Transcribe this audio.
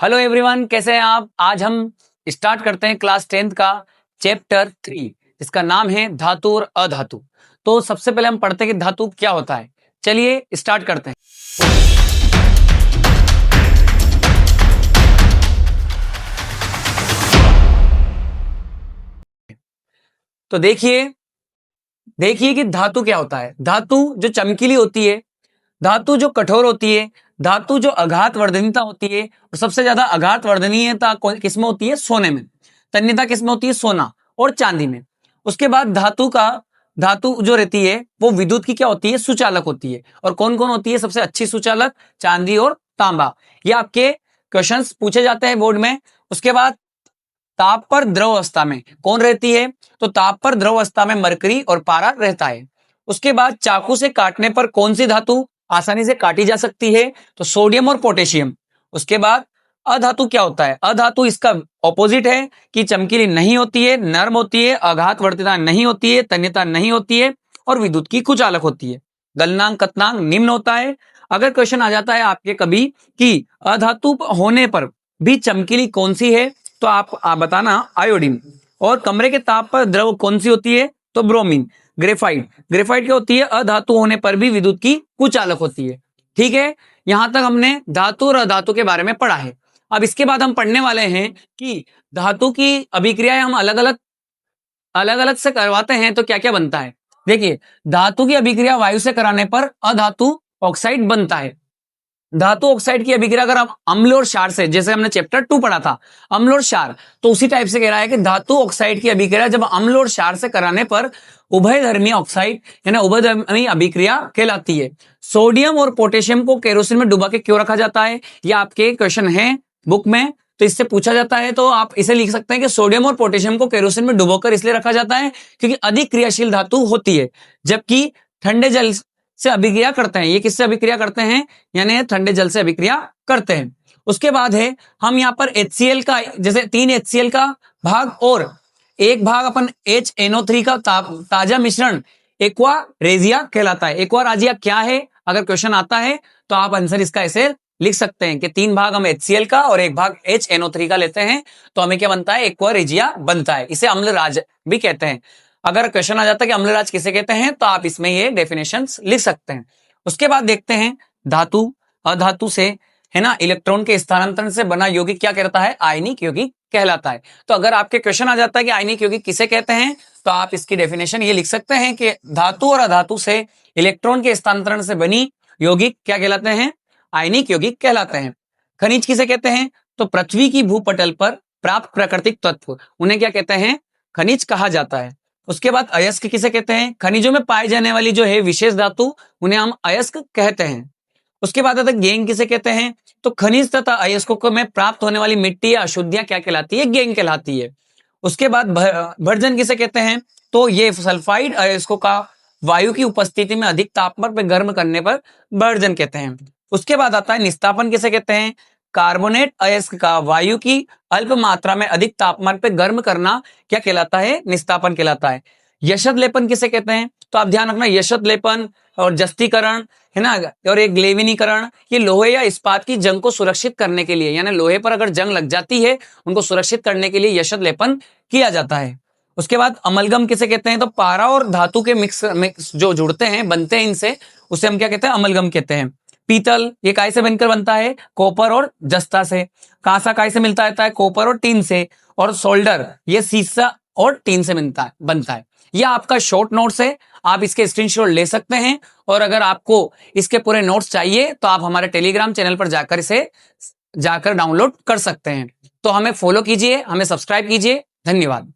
Hello everyone, कैसे हैं आप। आज हम स्टार्ट करते हैं क्लास 10th का चैप्टर 3 जिसका नाम है धातु और अधातु। तो सबसे पहले हम पढ़ते हैं कि धातु क्या होता है। चलिए स्टार्ट करते हैं। तो देखिए कि धातु क्या होता है। धातु जो चमकीली होती है, धातु जो कठोर होती है, धातु जो आघात वर्धनीयता होती है, और सबसे ज्यादा आघात वर्धनीयता किसमें होती है? सोने में। तन्यता किसमें होती है? सोना और चांदी में। उसके बाद धातु जो रहती है वो विद्युत की क्या होती है? सुचालक होती है। और कौन कौन होती है सबसे अच्छी सुचालक? चांदी और तांबा। ये आपके क्वेश्चंस पूछे जाते हैं बोर्ड में। उसके बाद ताप पर द्रव अवस्था में कौन रहती है? तो ताप पर द्रव अवस्था में मरकरी और पारा रहता है। उसके बाद चाकू से काटने पर कौन सी धातु आसानी से काटी जा सकती है? तो सोडियम और पोटेशियम। उसके बाद अधातु क्या होता है? अधातु इसका ऑपोजिट है कि चमकीली नहीं होती है, नर्म होती है, आघात वर्तिता नहीं होती है, तन्यता नहीं होती है और विद्युत की कुचालक होती है। गलनांक कतनांक निम्न होता है। अगर क्वेश्चन आ जाता है आपके कभी कि अधातु होने पर भी चमकीली कौन सी है, तो आप बताना आयोडीन। और कमरे के ताप पर द्रव कौन सी होती है? तो ब्रोमीन। ग्रेफाइट क्या होती है? अधातु होने पर भी विद्युत की कुचालक होती है। ठीक है, यहां तक हमने धातु और अधातु के बारे में पढ़ा है। अब इसके बाद हम पढ़ने वाले हैं कि धातु की अभिक्रियाएं हम अलग अलग से करवाते हैं तो क्या क्या बनता है। देखिए, धातु की अभिक्रिया वायु से कराने पर अधातु ऑक्साइड बनता है। धातु ऑक्साइड की अभिक्रिया अगर हम अम्ल और क्षार से, जैसे हमने चैप्टर 2 पढ़ा था अम्ल और क्षार, तो उसी टाइप से कह रहा है कि धातु ऑक्साइड की अभिक्रिया जब अम्ल और क्षार से कराने पर उभयधर्मी ऑक्साइड यानी उभयधर्मी अभिक्रिया कहलाती है। सोडियम और पोटेशियम को केरोसिन में डुबा के क्यों रखा जाता है? यह आपके क्वेश्चन है बुक में, तो इससे पूछा जाता है। तो आप इसे लिख सकते हैं कि सोडियम और पोटेशियम को केरोसिन में डुबोकर इसलिए रखा जाता है क्योंकि अधिक क्रियाशील धातु होती है, जबकि ठंडे जल से अभिक्रिया करते हैं। ये किससे अभिक्रिया करते हैं? यानी ठंडे जल से अभिक्रिया करते हैं। उसके बाद है हम यहाँ पर HCl का, जैसे 3 HCl का भाग और एक भाग अपन HNO3 का ताजा मिश्रण एक्वा रेजिया कहलाता है। एक्वा रेजिया क्या है? अगर क्वेश्चन आता है तो आप आंसर इसका ऐसे लिख सकते हैं कि 3 भाग हम HCl का और एक भाग HNO3 का लेते हैं तो हमें क्या बनता है? एक्वा रेजिया बनता है। इसे अम्लराज भी कहते हैं। अगर क्वेश्चन आ जाता है कि अम्लराज किसे कहते हैं तो आप इसमें ये डेफिनेशंस लिख सकते हैं। उसके बाद देखते हैं धातु अधातु से, है ना, इलेक्ट्रॉन के स्थानांतरण से बना यौगिक क्या कहता है? आयनिक यौगिक कहलाता है। तो अगर आपके क्वेश्चन आ जाता है कि आयनिक यौगिक किसे कहते हैं, तो आप इसकी डेफिनेशन ये लिख सकते हैं कि धातु और अधातु से इलेक्ट्रॉन के स्थानांतरण से बनी यौगिक क्या कहलाते हैं? आयनिक यौगिक कहलाते हैं। खनिज किसे कहते हैं? तो पृथ्वी की भूपटल पर प्राप्त प्राकृतिक तत्व, उन्हें क्या कहते हैं? खनिज कहा जाता है। उसके बाद अयस्क किसे कहते हैं? खनिजों में पाई जाने वाली जो है विशेष धातु, उन्हें हम अयस्क कहते हैं। उसके बाद आता है गेंग किसे कहते हैं? तो खनिज तथा अयस्कों में प्राप्त होने वाली मिट्टी या अशुद्धियां क्या कहलाती है? गेंग कहलाती है। उसके बाद भर्जन किसे कहते हैं? तो ये सल्फाइड अयस्कों का वायु की उपस्थिति में अधिक तापमान पर गर्म करने पर भर्जन कहते हैं। उसके बाद आता है निस्तापन किसे कहते हैं? कार्बोनेट अयस्क का वायु की अल्प मात्रा में अधिक तापमान पर गर्म करना क्या कहलाता है? निस्तापन कहलाता है। यशद लेपन किसे कहते हैं? तो आप ध्यान रखना, यशद लेपन और जस्तीकरण, है ना, और एक ग्लेविनीकरण, ये लोहे या इस्पात की जंग को सुरक्षित करने के लिए, यानी लोहे पर अगर जंग लग जाती है उनको सुरक्षित करने के लिए यशद लेपन किया जाता है। उसके बाद अमलगम किसे कहते हैं? तो पारा और धातु के मिक्स जो जुड़ते हैं, बनते हैं इनसे, उसे हम क्या कहते हैं? अमलगम कहते हैं। पीतल ये काय से बनकर बनता है? कॉपर और जस्ता से। कांसा काय से मिलता रहता है? कॉपर और टीन से। और सोल्डर ये सीसा और टीन से बनता है। यह आपका शॉर्ट नोट्स है, आप इसके स्क्रीनशॉट ले सकते हैं। और अगर आपको इसके पूरे नोट्स चाहिए तो आप हमारे टेलीग्राम चैनल पर जाकर डाउनलोड कर सकते हैं। तो हमें फॉलो कीजिए, हमें सब्सक्राइब कीजिए। धन्यवाद।